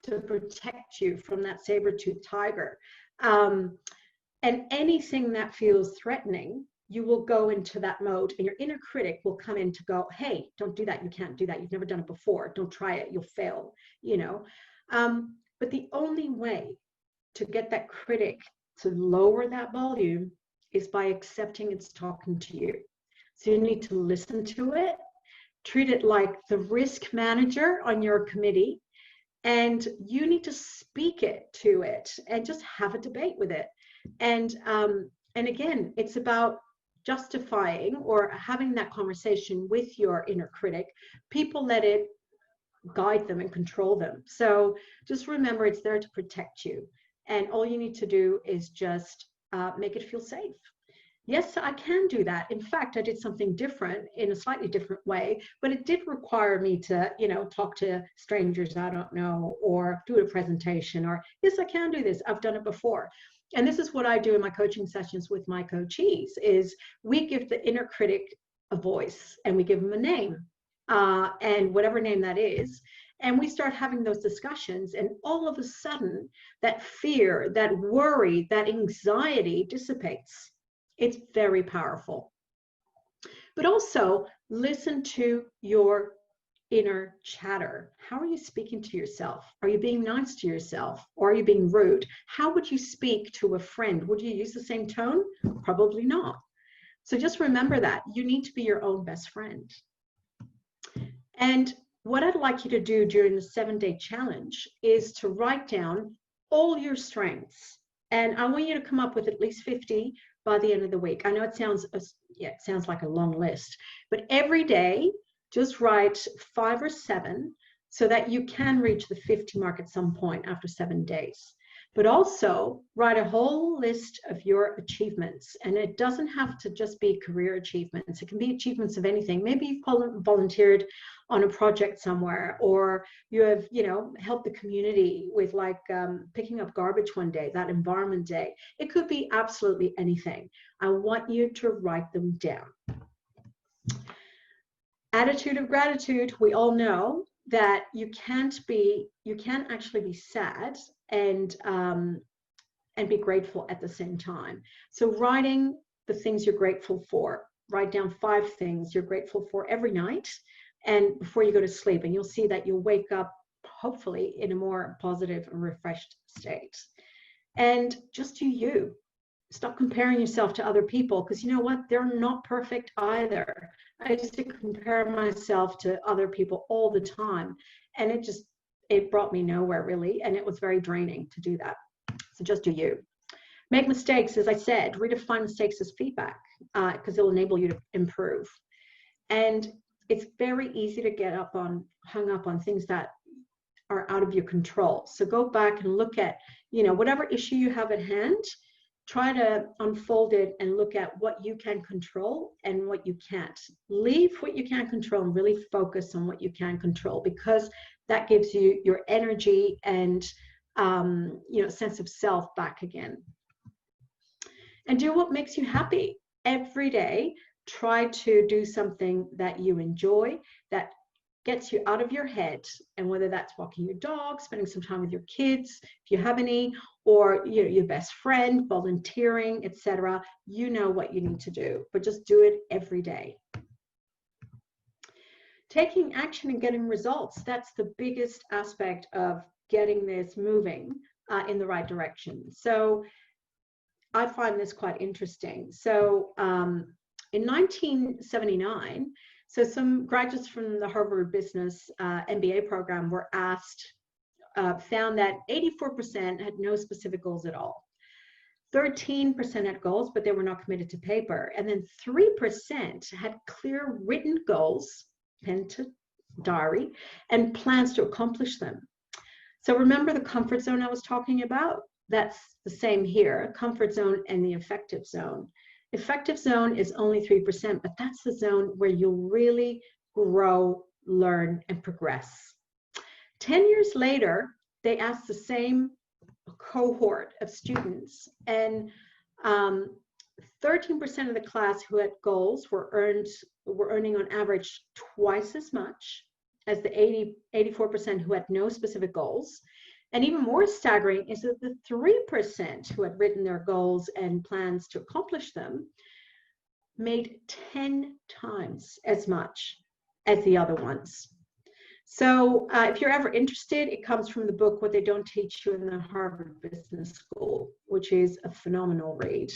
to protect you from that saber-toothed tiger. And anything that feels threatening, you will go into that mode, and your inner critic will come in to go, hey, don't do that. You can't do that. You've never done it before. Don't try it. You'll fail, you know. But the only way to get that critic to lower that volume is by accepting it's talking to you. So you need to listen to it, treat it like the risk manager on your committee, and you need to speak it to it and just have a debate with it. And again, it's about justifying or having that conversation with your inner critic. People let it guide them and control them. So just remember, it's there to protect you. And all you need to do is just make it feel safe. Yes, I can do that. In fact, I did something different in a slightly different way, but it did require me to, you know, talk to strangers I don't know, or do a presentation, or yes, I can do this. I've done it before. And this is what I do in my coaching sessions with my coachees, is we give the inner critic a voice, and we give them a name, and whatever name that is. And we start having those discussions, and all of a sudden that fear, that worry, that anxiety dissipates. It's very powerful. But also listen to your inner chatter. How are you speaking to yourself? Are you being nice to yourself, or are you being rude? How would you speak to a friend? Would you use the same tone? Probably not. So just remember that you need to be your own best friend. And what I'd like you to do during the 7-day challenge is to write down all your strengths. And I want you to come up with at least 50 by the end of the week. I know it sounds like a long list, but every day, just write 5 or 7 so that you can reach the 50 mark at some point after 7 days. But also write a whole list of your achievements. And it doesn't have to just be career achievements. It can be achievements of anything. Maybe you've volunteered on a project somewhere, or you have, helped the community with picking up garbage one day, that environment day. It could be absolutely anything. I want you to write them down. Attitude of gratitude. We all know that you can't actually be sad and be grateful at the same time. So writing the things you're grateful for, write down 5 things you're grateful for every night and before you go to sleep, and you'll see that you'll wake up hopefully in a more positive and refreshed state. And just do you. Stop comparing yourself to other people, because you know what? They're not perfect either. I used to compare myself to other people all the time, and it brought me nowhere really, and it was very draining to do that. So just do you. Make mistakes, as I said. Redefine mistakes as feedback, because it'll enable you to improve. And it's very easy to get hung up on things that are out of your control. So go back and look at, whatever issue you have at hand. Try to unfold it and look at what you can control and what you can't. Leave what you can't control and really focus on what you can control, because that gives you your energy and sense of self back again. And do what makes you happy every day. Try to do something that you enjoy, that gets you out of your head, and whether that's walking your dog, spending some time with your kids, if you have any, or your best friend, volunteering, etc. You know what you need to do, but just do it every day. Taking action and getting results, that's the biggest aspect of getting this moving in the right direction. So I find this quite interesting. So in 1979, so some graduates from the Harvard Business MBA program were found that 84% had no specific goals at all. 13% had goals, but they were not committed to paper. And then 3% had clear written goals, pen to diary, and plans to accomplish them. So remember the comfort zone I was talking about? That's the same here, comfort zone and the effective zone. Effective zone is only 3%, but that's the zone where you'll really grow, learn, and progress. 10 years later, they asked the same cohort of students, and 13% of the class who had goals were earning on average twice as much as the 84% who had no specific goals. And even more staggering is that the 3% who had written their goals and plans to accomplish them made 10 times as much as the other ones. So if you're ever interested, it comes from the book What They Don't Teach You in the Harvard Business School, which is a phenomenal read.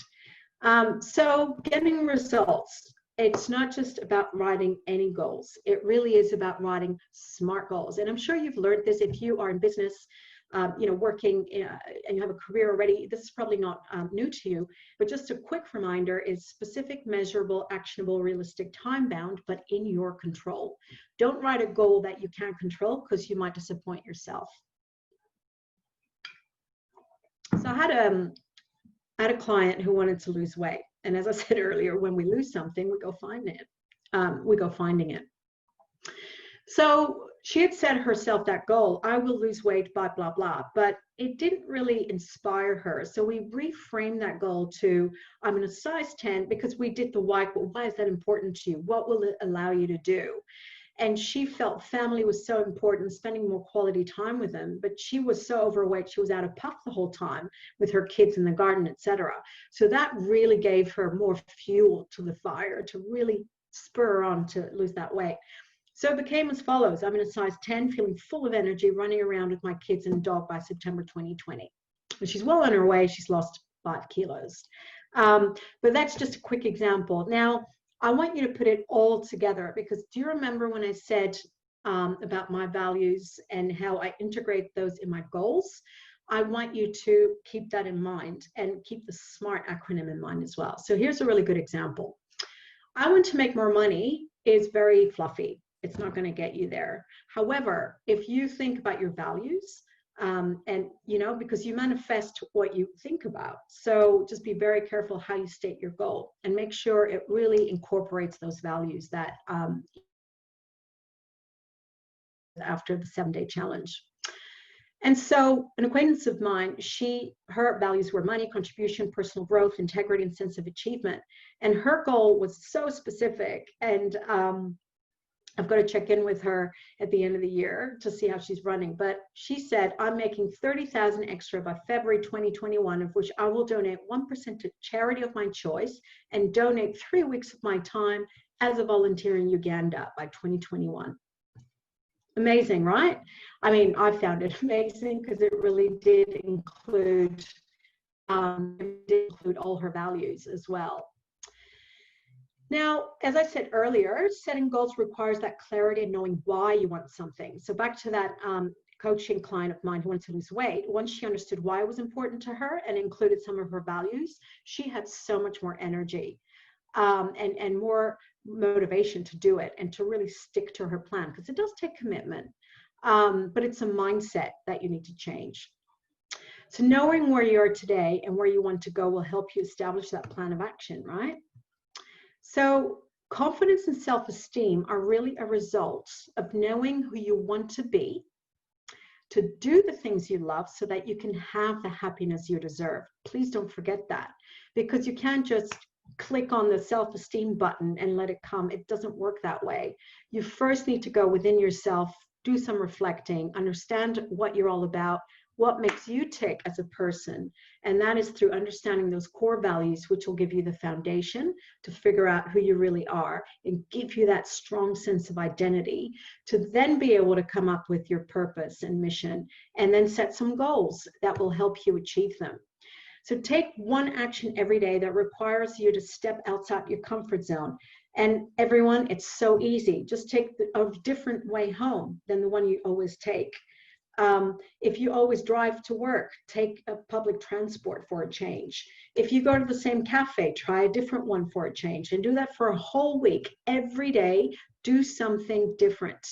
So getting results. It's not just about writing any goals. It really is about writing SMART goals. And I'm sure you've learned this if you are in business, working and you have a career already. This is probably not new to you, but just a quick reminder is specific, measurable, actionable, realistic, time-bound, but in your control. Don't write a goal that you can't control, because you might disappoint yourself. So I had a client who wanted to lose weight. And as I said earlier, when we lose something, we go finding it. So she had set herself that goal, I will lose weight, blah, blah, blah, but it didn't really inspire her. So we reframed that goal to, I'm in a size 10, because we did the why. Well, why is that important to you? What will it allow you to do? And she felt family was so important, spending more quality time with them, but she was so overweight, she was out of puff the whole time with her kids in the garden, etc. So that really gave her more fuel to the fire to really spur her on to lose that weight. So it became as follows. I'm in a size 10, feeling full of energy, running around with my kids and dog by September 2020. And she's well on her way. She's lost 5 kilos. But that's just a quick example. Now, I want you to put it all together, because do you remember when I said about my values and how I integrate those in my goals? I want you to keep that in mind and keep the SMART acronym in mind as well. So here's a really good example. I want to make more money is very fluffy. It's not going to get you there. However, if you think about your values, and because you manifest what you think about, so just be very careful how you state your goal and make sure it really incorporates those values that after the 7-day challenge. And so an acquaintance of mine, her values were money, contribution, personal growth, integrity, and sense of achievement. And her goal was so specific. And I've got to check in with her at the end of the year to see how she's running. But she said, I'm making 30,000 extra by February 2021, of which I will donate 1% to charity of my choice and donate 3 weeks of my time as a volunteer in Uganda by 2021. Amazing, right? I mean, I found it amazing because it really did include all her values as well. Now, as I said earlier, setting goals requires that clarity and knowing why you want something. So back to that coaching client of mine who wanted to lose weight. Once she understood why it was important to her and included some of her values, she had so much more energy and more motivation to do it and to really stick to her plan, because it does take commitment, but it's a mindset that you need to change. So knowing where you are today and where you want to go will help you establish that plan of action, right? So confidence and self-esteem are really a result of knowing who you want to be, to do the things you love so that you can have the happiness you deserve. Please don't forget that, because you can't just click on the self-esteem button and let it come. It doesn't work that way. You first need to go within yourself, do some reflecting, understand what you're all about, what makes you tick as a person. And that is through understanding those core values, which will give you the foundation to figure out who you really are and give you that strong sense of identity to then be able to come up with your purpose and mission and then set some goals that will help you achieve them. So take one action every day that requires you to step outside your comfort zone. And everyone, it's so easy. Just take a different way home than the one you always take. If you always drive to work, take a public transport for a change. If you go to the same cafe, try a different one for a change, and do that for a whole week. Every day, do something different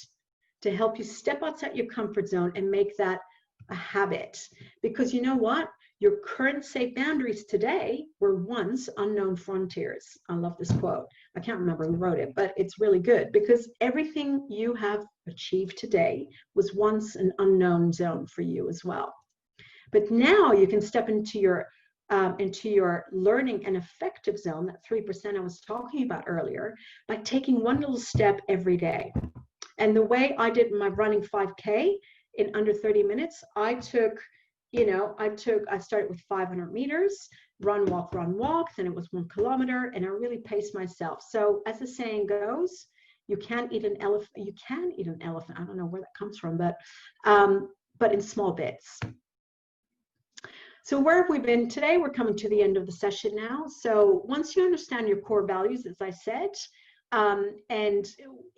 to help you step outside your comfort zone and make that a habit. Because you know what? Your current safe boundaries today were once unknown frontiers. I love this quote. I can't remember who wrote it, but it's really good, because everything you have achieved today was once an unknown zone for you as well. But now you can step into your learning and effective zone, that 3% I was talking about earlier, by taking one little step every day. And the way I did my running 5K in under 30 minutes, I started with 500 meters, run, walk, then it was 1 kilometer, and I really paced myself. So as the saying goes, you can eat an elephant. I don't know where that comes from, but in small bits. So where have we been today? We're coming to the end of the session now. So once you understand your core values, as I said, and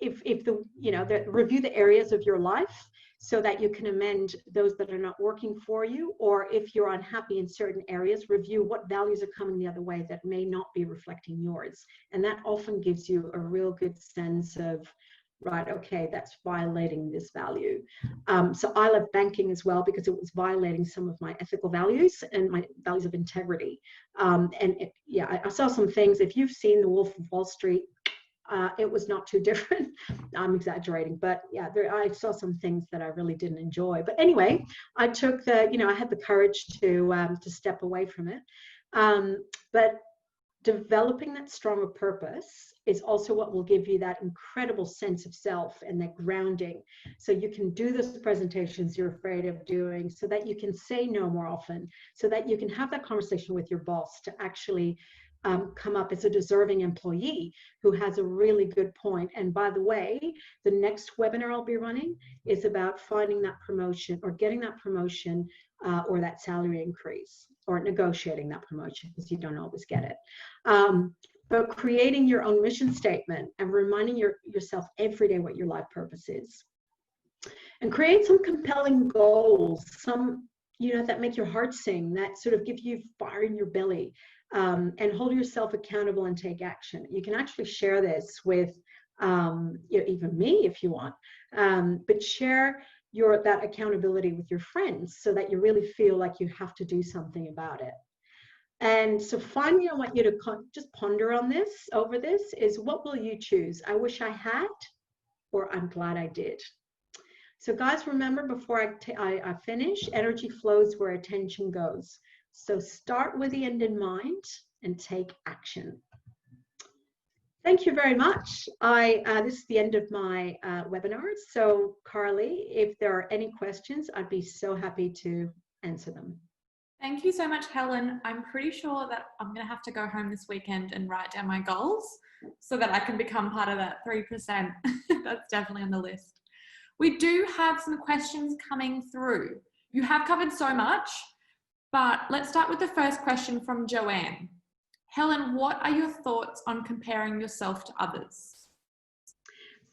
review the areas of your life so that you can amend those that are not working for you, or if you're unhappy in certain areas, review what values are coming the other way that may not be reflecting yours. And that often gives you a real good sense of, right, okay, that's violating this value. So I left banking as well because it was violating some of my ethical values and my values of integrity. I saw some things. If you've seen The Wolf of Wall Street, it was not too different. I'm exaggerating, but yeah, I saw some things that I really didn't enjoy. But anyway, I took I had the courage to step away from it. But developing that stronger purpose is also what will give you that incredible sense of self and that grounding. So you can do those presentations you're afraid of doing, so that you can say no more often, so that you can have that conversation with your boss to actually come up as a deserving employee who has a really good point. And by the way, the next webinar I'll be running is about finding that promotion or getting that promotion or that salary increase, or negotiating that promotion, because you don't always get it. But creating your own mission statement and reminding yourself every day what your life purpose is. And create some compelling goals, some that make your heart sing, that sort of give you fire in your belly. And hold yourself accountable and take action. You can actually share this with even me if you want, but share that accountability with your friends so that you really feel like you have to do something about it. And so finally, I want you to just ponder on this, over this, is what will you choose? I wish I had, or I'm glad I did. So guys, remember, before I finish, energy flows where attention goes. So start with the end in mind and take action. Thank you very much. This is the end of my webinar. So Carly, if there are any questions, I'd be so happy to answer them. Thank you so much, Helen. I'm pretty sure that I'm going to have to go home this weekend and write down my goals so that I can become part of that 3%. That's definitely on the list. We do have some questions coming through. You have covered so much, but let's start with the first question from Joanne. Helen, what are your thoughts on comparing yourself to others?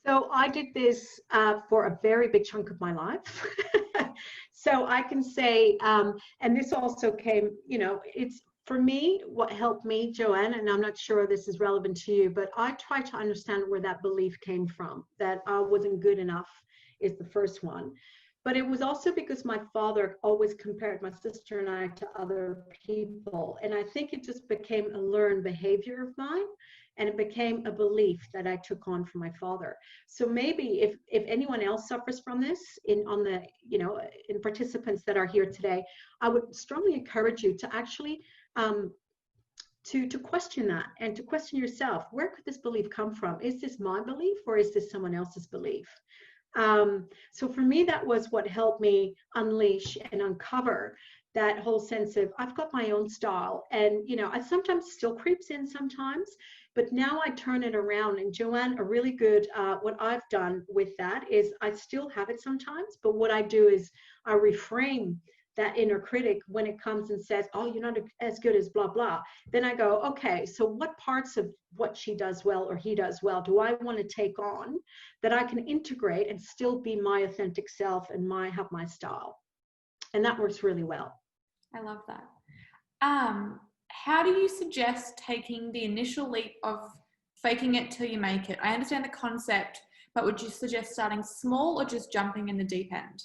So I did this for a very big chunk of my life. So I can say, and this also came, it's for me, what helped me, Joanne, and I'm not sure this is relevant to you, but I try to understand where that belief came from, that I wasn't good enough is the first one. But it was also because my father always compared my sister and I to other people. And I think it just became a learned behavior of mine. And it became a belief that I took on from my father. So maybe if anyone else suffers from this in participants that are here today, I would strongly encourage you to actually to question that and to question yourself. Where could this belief come from? Is this my belief or is this someone else's belief? So for me, that was what helped me unleash and uncover that whole sense of I've got my own style, and I sometimes still creeps in sometimes, but now I turn it around. And Joanne, a really good what I've done with that is I still have it sometimes, but what I do is I reframe that inner critic when it comes and says, oh, you're not as good as blah blah. Then I go, okay, so what parts of what she does well or he does well do I want to take on that I can integrate and still be my authentic self and have my style? And that works really well. I love that. How do you suggest taking the initial leap of faking it till you make it? I understand the concept, but would you suggest starting small or just jumping in the deep end?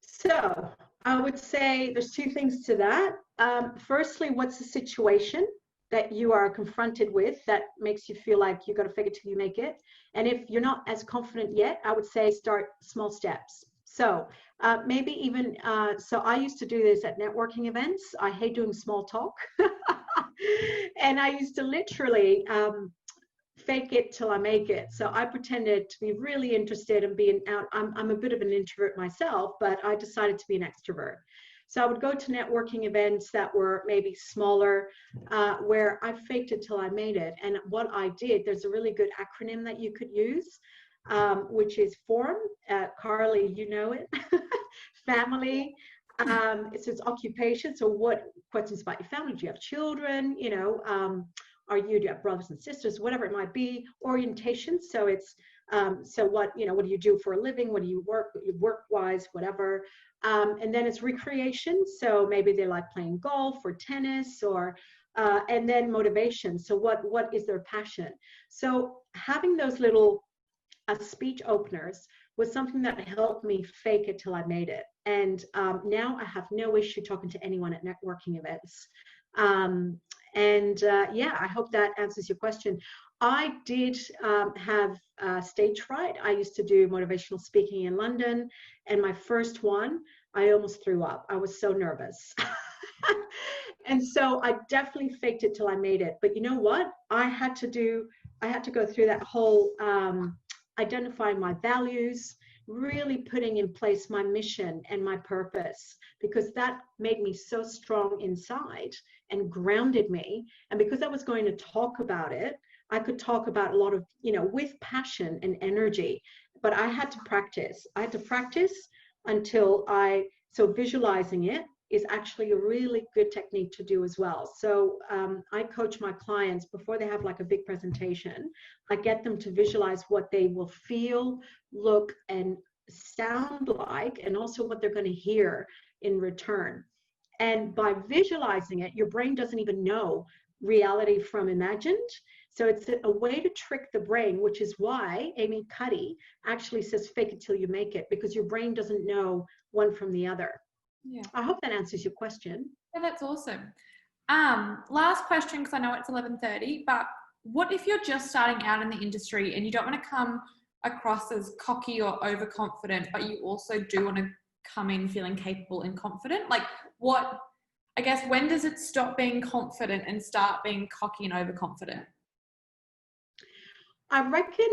So I would say there's two things to that. Firstly, what's the situation that you are confronted with that makes you feel like you got to fake it till you make it? And if you're not as confident yet, I would say start small steps. So maybe even, so I used to do this at networking events. I hate doing small talk. And I used to literally fake it till I make it. So I pretended to be really interested in being out. I'm a bit of an introvert myself, but I decided to be an extrovert. So I would go to networking events that were maybe smaller, where I faked it till I made it. And what I did, there's a really good acronym that you could use, which is FORM. Carly, you know it. Family. It's occupation. So what questions about your family? Do you have children? Do you have brothers and sisters? Whatever it might be. Orientation. So it's so what do you do for a living? What do you work-wise? Whatever. And then it's recreation. So maybe they like playing golf or tennis, or and then motivation. So what is their passion? So having those little speech openers was something that helped me fake it till I made it. And now I have no issue talking to anyone at networking events. Yeah, I hope that answers your question. I did have stage fright. I used to do motivational speaking in London, and my first one, I almost threw up. I was so nervous. And so I definitely faked it till I made it. But you know what? I had to go through that whole identifying my values, really putting in place my mission and my purpose, because that made me so strong inside and grounded me. And because I was going to talk about it, I could talk about a lot of, with passion and energy, but I had to practice. I had to practice until so visualizing it is actually a really good technique to do as well. So I coach my clients before they have like a big presentation. I get them to visualize what they will feel, look, and sound like, and also what they're going to hear in return. And by visualizing it, your brain doesn't even know reality from imagined. So it's a way to trick the brain, which is why Amy Cuddy actually says fake it till you make it, because your brain doesn't know one from the other. Yeah. I hope that answers your question. Yeah, that's awesome. Last question, because I know it's 11:30, but what if you're just starting out in the industry and you don't want to come across as cocky or overconfident, but you also do want to come in feeling capable and confident? Like I guess, when does it stop being confident and start being cocky and overconfident? I reckon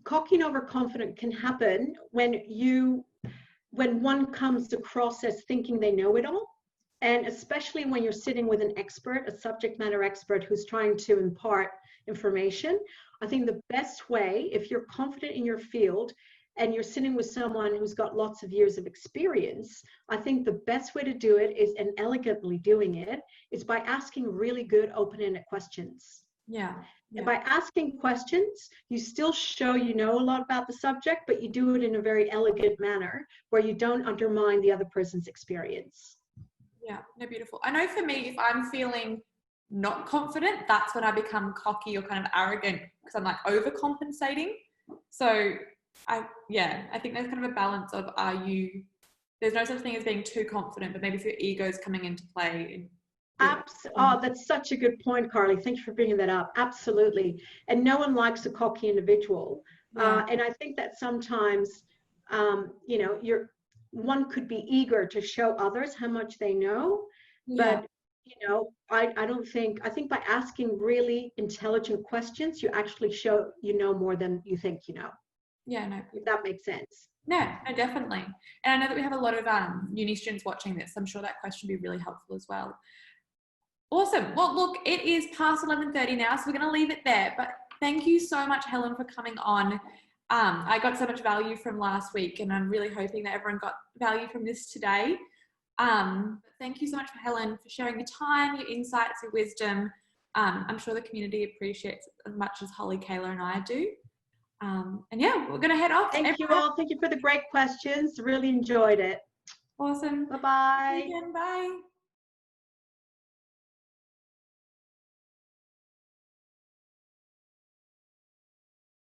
cocky and overconfident can happen when one comes across as thinking they know it all. And especially when you're sitting with an expert, a subject matter expert who's trying to impart information. I think the best way, if you're confident in your field and you're sitting with someone who's got lots of years of experience, I think the best way to do it is, and elegantly doing it, is by asking really good open-ended questions. Yeah. And by asking questions, you still show you know a lot about the subject, but you do it in a very elegant manner where you don't undermine the other person's experience. Yeah, no, beautiful. I know for me, if I'm feeling not confident, that's when I become cocky or kind of arrogant, because I'm like overcompensating. So I think there's kind of a balance of there's no such thing as being too confident, but maybe if your ego's coming into play. Oh, that's such a good point, Carly. Thank you for bringing that up. Absolutely. And no one likes a cocky individual. Yeah. And I think that sometimes, one could be eager to show others how much they know, but I think by asking really intelligent questions, you actually show you know more than you think you know. Yeah, no. If that makes sense. No, definitely. And I know that we have a lot of uni students watching this. I'm sure that question would be really helpful as well. Awesome. Well, look, it is past 11:30 now, so we're going to leave it there. But thank you so much, Helen, for coming on. I got so much value from last week, and I'm really hoping that everyone got value from this today. Thank you so much, Helen, for sharing your time, your insights, your wisdom. I'm sure the community appreciates it as much as Holly, Kayla, and I do. And yeah, we're going to head off. Thank you all. Thank you for the great questions. Really enjoyed it. Awesome. Bye-bye. Bye.